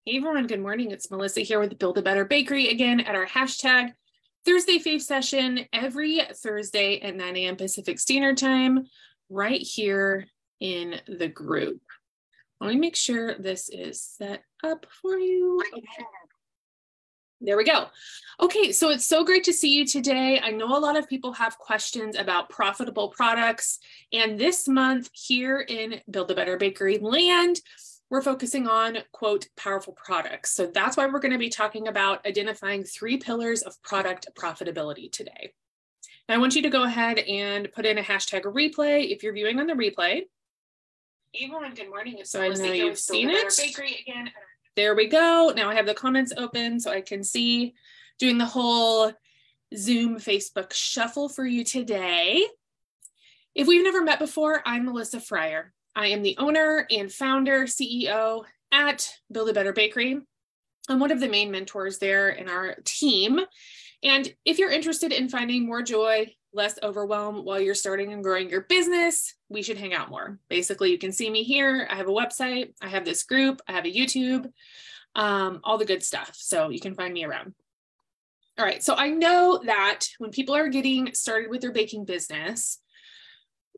Hey everyone, good morning. It's Melissa here with Build a Better Bakery again at our hashtag Thursday Fave session every Thursday at 9 a.m. Pacific Standard Time, right here in the group. Let me make sure this is set up for you. Okay. There we go. Okay, so it's so great to see you today. I know a lot of people have questions about profitable products, and this month here in Build a Better Bakery land, we're focusing on, quote, powerful products. So that's why we're going to be talking about identifying 3 pillars of product profitability today. Now I want you to go ahead and put in a hashtag replay if you're viewing on the replay. Everyone, good morning. So I know you've seen it. Bakery again. There we go. Now I have the comments open so I can see, doing the whole Zoom Facebook shuffle for you today. If we've never met before, I'm Melissa Fryer. I am the owner and founder, CEO at Build a Better Bakery. I'm one of the main mentors there in our team. And if you're interested in finding more joy, less overwhelm while you're starting and growing your business, we should hang out more. Basically, you can see me here. I have a website. I have this group. I have a YouTube, all the good stuff. So you can find me around. All right. So I know that when people are getting started with their baking business,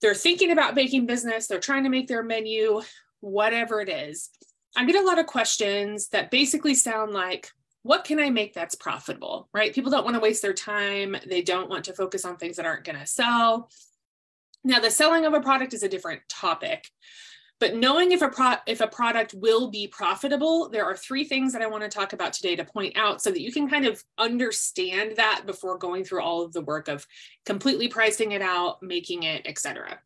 they're thinking about baking business, they're trying to make their menu, whatever it is. I get a lot of questions that basically sound like, what can I make that's profitable, right? People don't want to waste their time. They don't want to focus on things that aren't going to sell. Now, the selling of a product is a different topic, but knowing if a product will be profitable, there are 3 things that I want to talk about today to point out so that you can kind of understand that before going through all of the work of completely pricing it out, making it, etc.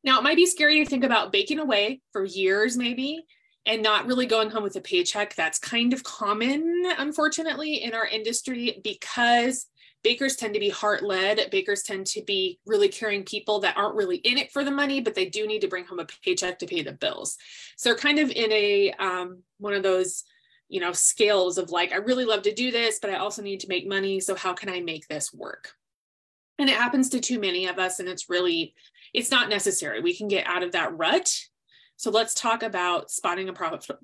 Now, it might be scary to think about baking away for years maybe, and not really going home with a paycheck. That's kind of common, unfortunately, in our industry because bakers tend to be heart-led. Bakers tend to be really caring people that aren't really in it for the money, but they do need to bring home a paycheck to pay the bills. So they're kind of in a one of those, scales of like, I really love to do this, but I also need to make money. So how can I make this work? And it happens to too many of us, and it's not necessary. We can get out of that rut. So let's talk about spotting a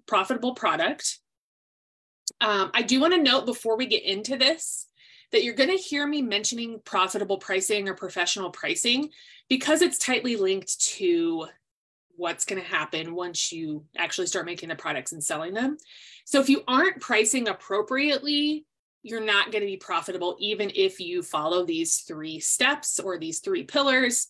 profitable product. I do want to note before we get into this that you're going to hear me mentioning profitable pricing or professional pricing because it's tightly linked to what's going to happen once you actually start making the products and selling them. So if you aren't pricing appropriately, you're not going to be profitable even if you follow these 3 steps or these 3 pillars.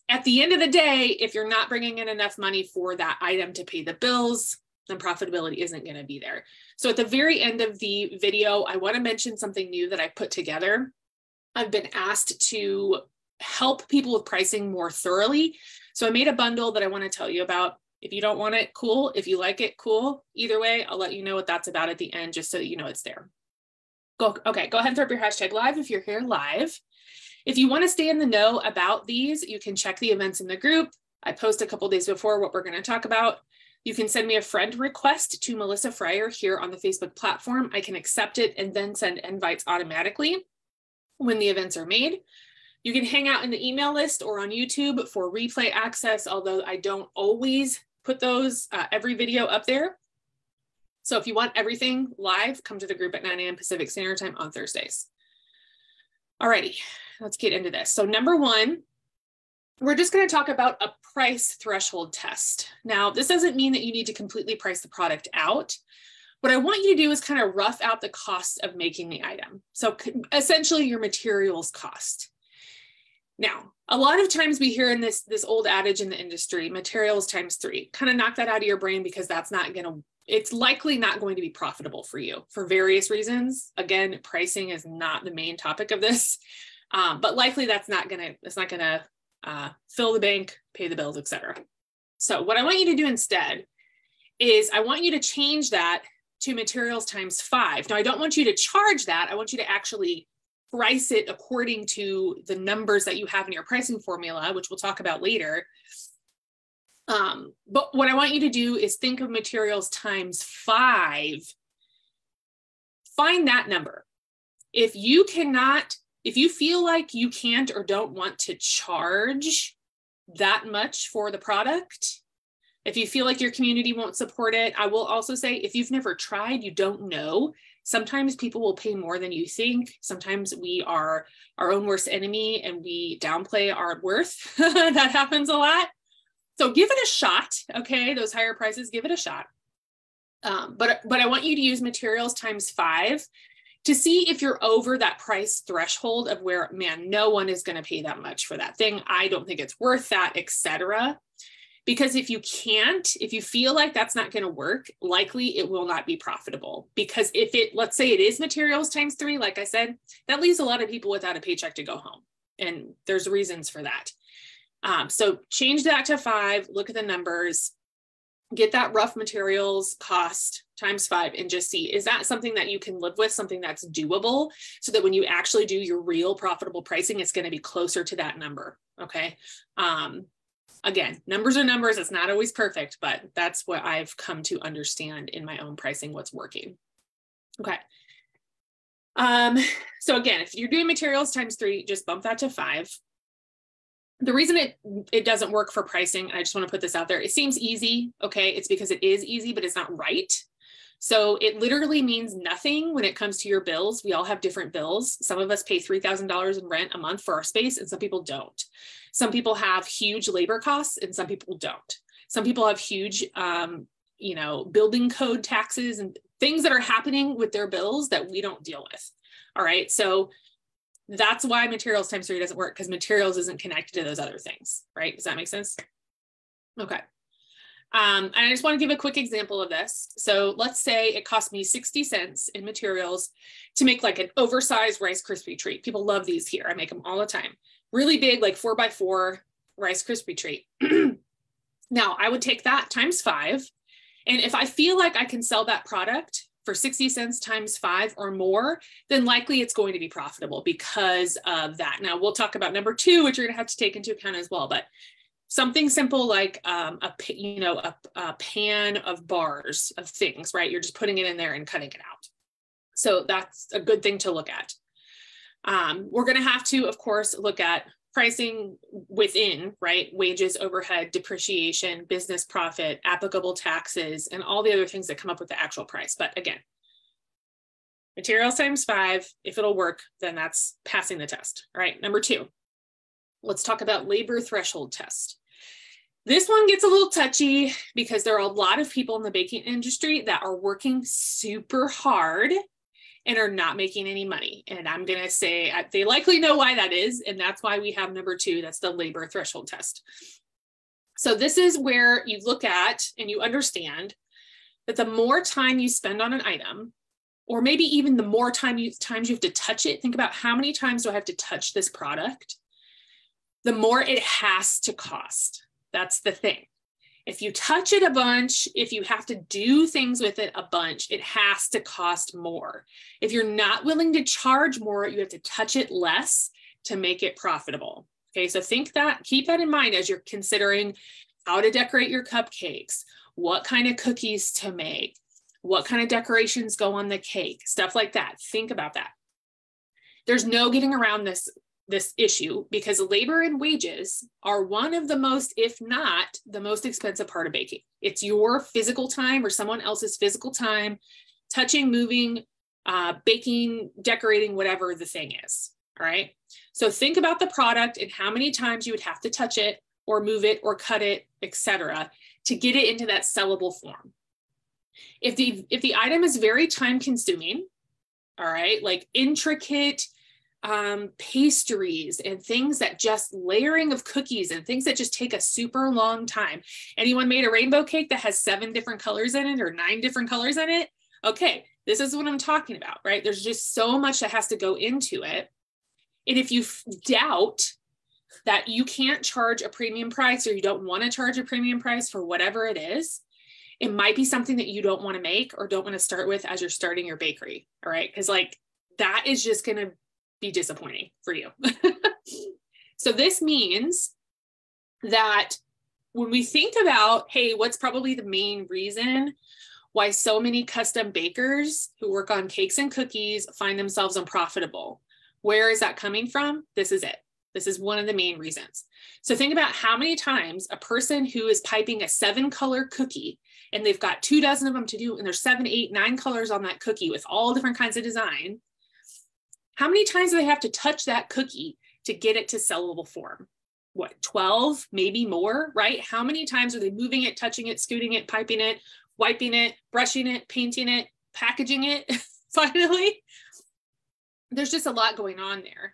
At the end of the day, if you're not bringing in enough money for that item to pay the bills, then profitability isn't going to be there. So at the very end of the video, I want to mention something new that I put together. I've been asked to help people with pricing more thoroughly. So I made a bundle that I want to tell you about. If you don't want it, cool. If you like it, cool. Either way, I'll let you know what that's about at the end, just so that you know it's there. Okay, go ahead and throw up your hashtag live if you're here live. If you want to stay in the know about these, you can check the events in the group. I post a couple days before what we're going to talk about. You can send me a friend request to Melissa Fryer here on the Facebook platform. I can accept it and then send invites automatically when the events are made. You can hang out in the email list or on YouTube for replay access, although I don't always put those every video up there. So if you want everything live, come to the group at 9 a.m. Pacific Standard Time on Thursdays. Alrighty, let's get into this. So number 1, we're just going to talk about a price threshold test. Now, this doesn't mean that you need to completely price the product out. What I want you to do is kind of rough out the cost of making the item. So essentially your materials cost. Now, a lot of times we hear in this old adage in the industry, materials times 3. Kind of knock that out of your brain because it's likely not going to be profitable for you for various reasons. Again, pricing is not the main topic of this, but likely it's not gonna fill the bank, pay the bills, etc. So what I want you to do instead is I want you to change that to materials times 5. Now, I don't want you to charge that. I want you to actually price it according to the numbers that you have in your pricing formula, which we'll talk about later. But what I want you to do is think of materials times 5. Find that number. If you feel like you can't or don't want to charge that much for the product, If you feel like your community won't support it, I will also say, if you've never tried, you don't know. Sometimes people will pay more than you think. Sometimes we are our own worst enemy and we downplay our worth. That happens a lot. So give it a shot. Okay. Those higher prices, give it a shot. But I want you to use materials times 5 to see if you're over that price threshold of where, man, no one is going to pay that much for that thing. I don't think it's worth that, etc. Because if you can't, if you feel like that's not going to work, likely it will not be profitable. Because if it, let's say it is materials times 3, like I said, that leaves a lot of people without a paycheck to go home. And there's reasons for that. So change that to 5, look at the numbers, get that rough materials cost times 5 and just see, is that something that you can live with, something that's doable, so that when you actually do your real profitable pricing, it's going to be closer to that number. Okay. Again, numbers are numbers. It's not always perfect, but that's what I've come to understand in my own pricing, what's working. Okay. So again, if you're doing materials times 3, just bump that to 5. The reason it doesn't work for pricing, I just want to put this out there, it seems easy. Okay. It's because it is easy, but it's not right. So it literally means nothing when it comes to your bills. We all have different bills. Some of us pay $3,000 in rent a month for our space, and some people don't. Some people have huge labor costs and some people don't. Some people have huge, building code taxes and things that are happening with their bills that we don't deal with. All right. So that's why materials times 3 doesn't work, because materials isn't connected to those other things, right? Does that make sense? Okay. And I just want to give a quick example of this. So let's say it cost me 60 cents in materials to make like an oversized Rice Krispie treat. People love these here. I make them all the time. Really big, like 4x4 Rice Krispie treat. Now I would take that times 5. And if I feel like I can sell that product for 60 cents times 5 or more, then likely it's going to be profitable because of that. Now we'll talk about number 2, which you're going to have to take into account as well. But something simple like a pan of bars of things, right? You're just putting it in there and cutting it out. So that's a good thing to look at. We're going to have to, of course, look at pricing within, right? Wages, overhead, depreciation, business profit, applicable taxes, and all the other things that come up with the actual price. But again, materials times 5, if it'll work, then that's passing the test. All right, number 2, let's talk about labor threshold test. This one gets a little touchy because there are a lot of people in the baking industry that are working super hard and are not making any money. And I'm going to say they likely know why that is. And that's why we have number 2, that's the labor threshold test. So this is where you look at and you understand that the more time you spend on an item, or maybe even the more times you have to touch it, think about how many times do I have to touch this product, the more it has to cost. That's the thing. If you touch it a bunch, if you have to do things with it a bunch, it has to cost more. If you're not willing to charge more, you have to touch it less to make it profitable. Okay, so keep that in mind as you're considering how to decorate your cupcakes, what kind of cookies to make, what kind of decorations go on the cake, stuff like that. Think about that. There's no getting around this issue because labor and wages are one of the most, if not the most expensive part of baking. It's your physical time or someone else's physical time, touching, moving, baking, decorating, whatever the thing is. All right. So think about the product and how many times you would have to touch it or move it or cut it, etc., to get it into that sellable form. If the item is very time consuming, all right, like intricate pastries and things that just layering of cookies and things that just take a super long time. Anyone made a rainbow cake that has 7 different colors in it or 9 different colors in it? Okay, this is what I'm talking about, right? There's just so much that has to go into it. And if you doubt that you can't charge a premium price or you don't want to charge a premium price for whatever it is, it might be something that you don't want to make or don't want to start with as you're starting your bakery. All right. Because like that is just going to be disappointing for you. So this means that when we think about, hey, what's probably the main reason why so many custom bakers who work on cakes and cookies find themselves unprofitable? Where is that coming from? This is it. This is one of the main reasons. So think about how many times a person who is piping a 7-color cookie, and they've got 24 of them to do, and there's 7, 8, 9 colors on that cookie with all different kinds of design. How many times do they have to touch that cookie to get it to sellable form? What, 12, maybe more, right? How many times are they moving it, touching it, scooting it, piping it, wiping it, brushing it, painting it, packaging it, finally? There's just a lot going on there.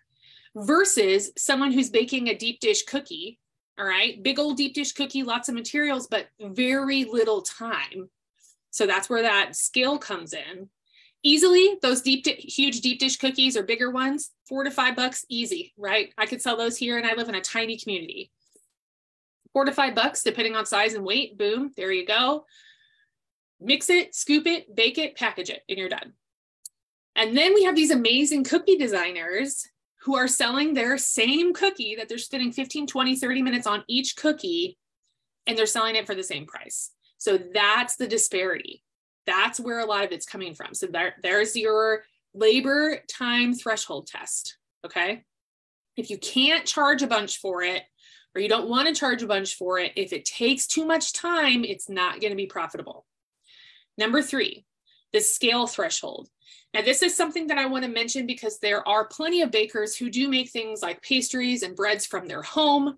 Versus someone who's baking a deep dish cookie, all right? Big old deep dish cookie, lots of materials, but very little time. So that's where that scale comes in. Easily, those huge deep dish cookies or bigger ones, $4 to $5, easy, right? I could sell those here, and I live in a tiny community. $4 to $5, depending on size and weight, boom, there you go. Mix it, scoop it, bake it, package it, and you're done. And then we have these amazing cookie designers who are selling their same cookie that they're spending 15, 20, 30 minutes on each cookie, and they're selling it for the same price. So that's the disparity. That's where a lot of it's coming from. So there's your labor time threshold test, okay? If you can't charge a bunch for it, or you don't want to charge a bunch for it, if it takes too much time, it's not going to be profitable. Number 3, the scale threshold. Now, this is something that I want to mention because there are plenty of bakers who do make things like pastries and breads from their home.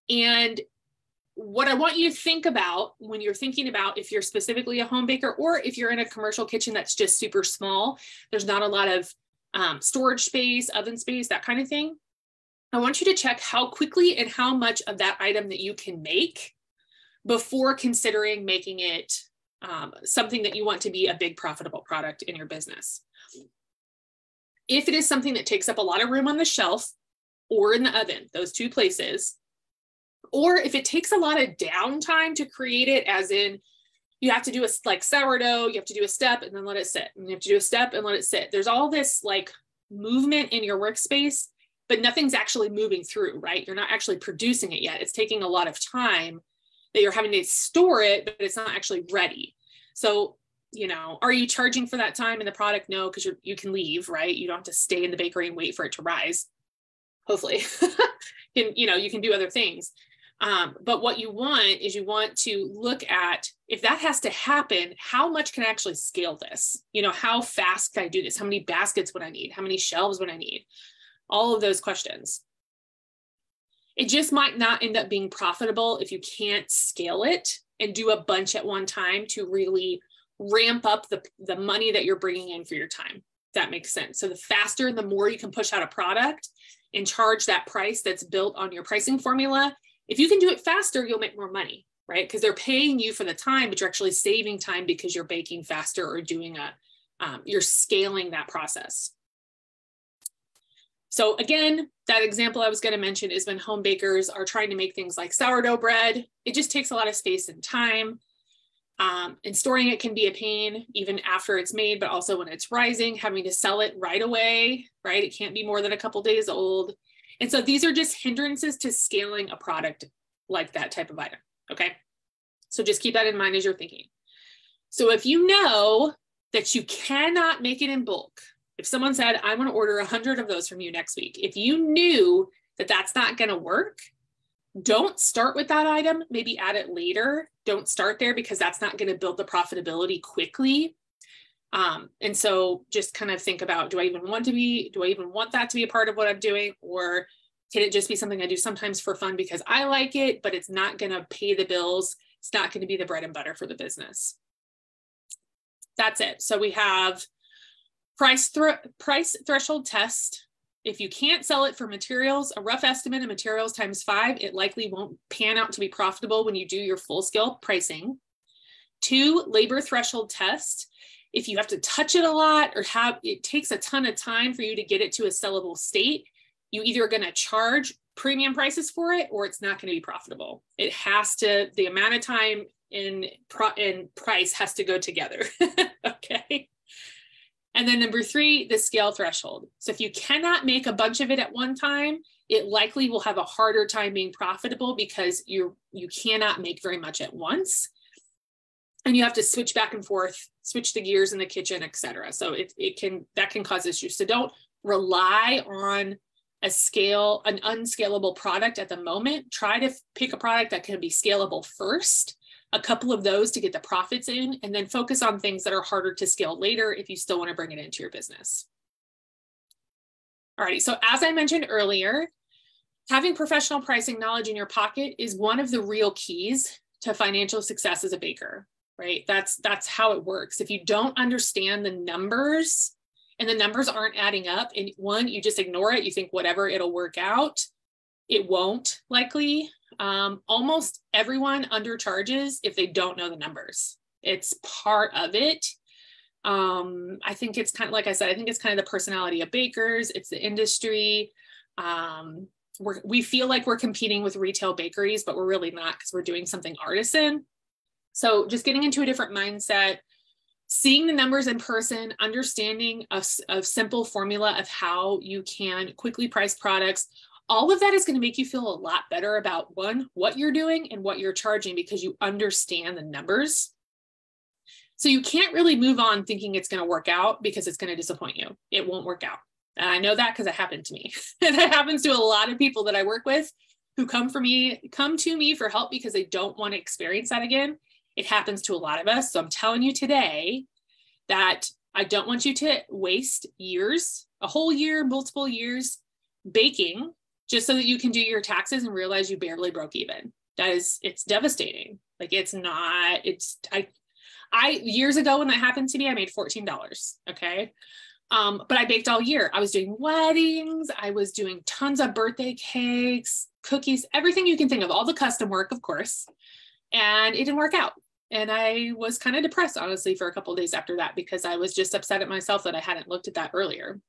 And what I want you to think about when you're thinking about if you're specifically a home baker, or if you're in a commercial kitchen that's just super small, there's not a lot of storage space, oven space, that kind of thing. I want you to check how quickly and how much of that item that you can make before considering making it something that you want to be a big profitable product in your business. If it is something that takes up a lot of room on the shelf or in the oven, those two places, or if it takes a lot of downtime to create it, as in you have to do like sourdough, you have to do a step and then let it sit, and you have to do a step and let it sit. There's all this like movement in your workspace, but nothing's actually moving through, right? You're not actually producing it yet. It's taking a lot of time that you're having to store it, but it's not actually ready. So, you know, are you charging for that time in the product? No, because you can leave, right? You don't have to stay in the bakery and wait for it to rise. Hopefully, you can do other things. But what you want is you want to look at, if that has to happen, how much can I actually scale this? You know, how fast can I do this? How many baskets would I need? How many shelves would I need? All of those questions. It just might not end up being profitable if you can't scale it and do a bunch at one time to really ramp up the money that you're bringing in for your time. If that makes sense. So the faster and the more you can push out a product and charge that price that's built on your pricing formula, if you can do it faster, you'll make more money, right? Because they're paying you for the time, but you're actually saving time because you're baking faster or doing you're scaling that process. So again, that example I was going to mention is when home bakers are trying to make things like sourdough bread. It just takes a lot of space and time. And storing it can be a pain even after it's made, but also when it's rising, having to sell it right away, right? It can't be more than a couple days old. And so these are just hindrances to scaling a product like that type of item, okay? So just keep that in mind as you're thinking. So if you know that you cannot make it in bulk, if someone said, I'm going to order 100 of those from you next week, if you knew that that's not going to work, don't start with that item, maybe add it later. Don't start there because that's not going to build the profitability quickly. And so just kind of think about, do I even want that to be a part of what I'm doing? Or can it just be something I do sometimes for fun because I like it, but it's not going to pay the bills. It's not going to be the bread and butter for the business. That's it. So we have price threshold test. If you can't sell it for materials, a rough estimate of materials times 5, it likely won't pan out to be profitable when you do your full scale pricing. 2, labor threshold test. If you have to touch it a lot or it takes a ton of time for you to get it to a sellable state, you either are going to charge premium prices for it or it's not going to be profitable. It has to, the amount of time in price has to go together. Okay. And then number 3, the scale threshold. So if you cannot make a bunch of it at one time, it likely will have a harder time being profitable because you cannot make very much at once. And you have to switch back and forth, switch the gears in the kitchen, et cetera. So that can cause issues. So don't rely on an unscalable product at the moment. Try to pick a product that can be scalable first, a couple of those to get the profits in, and then focus on things that are harder to scale later if you still want to bring it into your business. All right, so as I mentioned earlier, having professional pricing knowledge in your pocket is one of the real keys to financial success as a baker, right? That's how it works. If you don't understand the numbers and the numbers aren't adding up, and one, you just ignore it, you think whatever, it'll work out. It won't likely. Almost everyone undercharges if they don't know the numbers. It's part of it. I think it's kind of, like I said, I think it's kind of the personality of bakers. It's the industry. We feel like we're competing with retail bakeries, but we're really not, because we're doing something artisan. So just getting into a different mindset, seeing the numbers in person, understanding a simple formula of how you can quickly price products, all of that is going to make you feel a lot better about, one, what you're doing and what you're charging, because you understand the numbers. So you can't really move on thinking it's going to work out, because it's going to disappoint you. It won't work out. And I know that because it happened to me. And it happens to a lot of people that I work with who come to me for help because they don't want to experience that again. It happens to a lot of us. So I'm telling you today that I don't want you to waste years, a whole year, multiple years baking just so that you can do your taxes and realize you barely broke even. It's devastating. Like I years ago when that happened to me, I made $14. Okay. But I baked all year. I was doing weddings. I was doing tons of birthday cakes, cookies, everything you can think of, all the custom work, of course. And it didn't work out. And I was kind of depressed, honestly, for a couple of days after that, because I was just upset at myself that I hadn't looked at that earlier.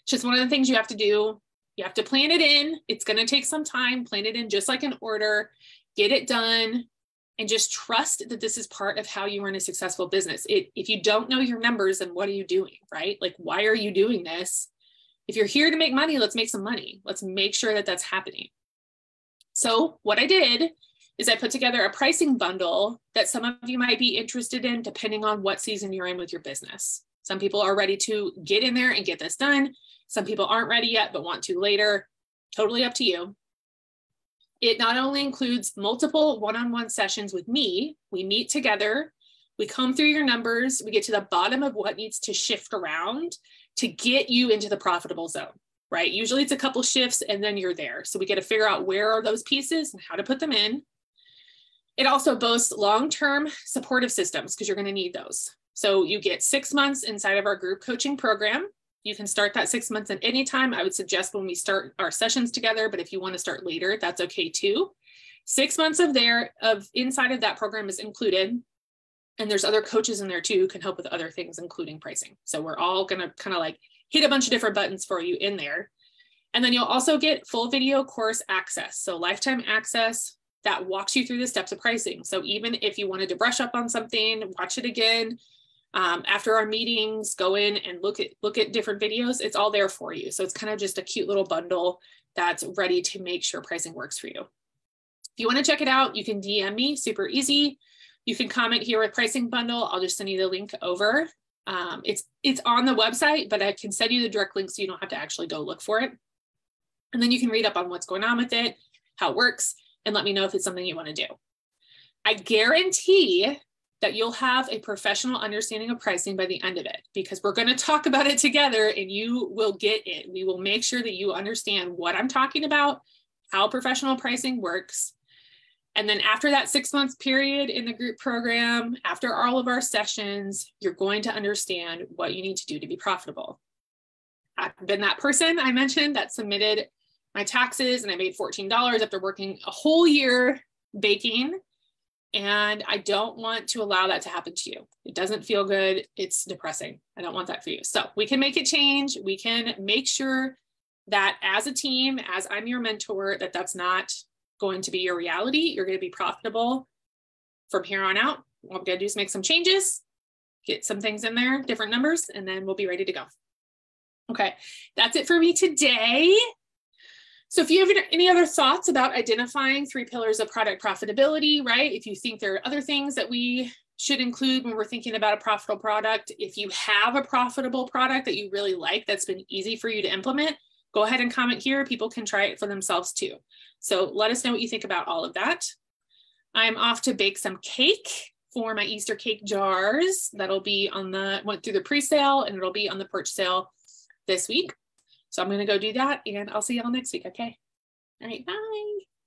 It's just one of the things you have to do. You have to plan it in. It's going to take some time. Plan it in just like an order. Get it done. And just trust that this is part of how you run a successful business. If you don't know your numbers, then what are you doing, right? Like, why are you doing this? If you're here to make money, let's make some money. Let's make sure that that's happening. So what I did is I put together a pricing bundle that some of you might be interested in, depending on what season you're in with your business. Some people are ready to get in there and get this done. Some people aren't ready yet, but want to later. Totally up to you. It not only includes multiple one-on-one sessions with me, we meet together, we comb through your numbers, we get to the bottom of what needs to shift around to get you into the profitable zone, right? Usually it's a couple shifts and then you're there. So we get to figure out where are those pieces and how to put them in. It also boasts long-term supportive systems, because you're going to need those. So you get 6 months inside of our group coaching program. You can start that 6 months at any time. I would suggest when we start our sessions together, but if you want to start later, that's okay too. 6 months of inside of that program is included. And there's other coaches in there too who can help with other things, including pricing. So we're all going to kind of like hit a bunch of different buttons for you in there. And then you'll also get full video course access. So lifetime access that walks you through the steps of pricing. So even if you wanted to brush up on something, watch it again, after our meetings, go in and look at different videos. It's all there for you. So it's kind of just a cute little bundle that's ready to make sure pricing works for you. If you want to check it out, you can DM me, super easy. You can comment here with pricing bundle. I'll just send you the link over. It's on the website, but I can send you the direct link so you don't have to actually go look for it. And then you can read up on what's going on with it, how it works, and let me know if it's something you want to do. I guarantee that you'll have a professional understanding of pricing by the end of it, because we're going to talk about it together and you will get it. We will make sure that you understand what I'm talking about, how professional pricing works. And then after that 6 months period in the group program, after all of our sessions, you're going to understand what you need to do to be profitable. I've been that person I mentioned that submitted my taxes and I made $14 after working a whole year baking. And I don't want to allow that to happen to you. It doesn't feel good. It's depressing. I don't want that for you. So we can make it change. We can make sure that as a team, as I'm your mentor, that's not going to be your reality. You're going to be profitable from here on out. What I'm going to do is make some changes, get some things in there, different numbers, and then we'll be ready to go. Okay, that's it for me today. So if you have any other thoughts about identifying 3 pillars of product profitability, right? If you think there are other things that we should include when we're thinking about a profitable product, if you have a profitable product that you really like, that's been easy for you to implement, go ahead and comment here. People can try it for themselves too. So let us know what you think about all of that. I'm off to bake some cake for my Easter cake jars. That'll be on went through the pre-sale, and it'll be on the purchase sale this week. So I'm going to go do that, and I'll see y'all next week. Okay. All right. Bye.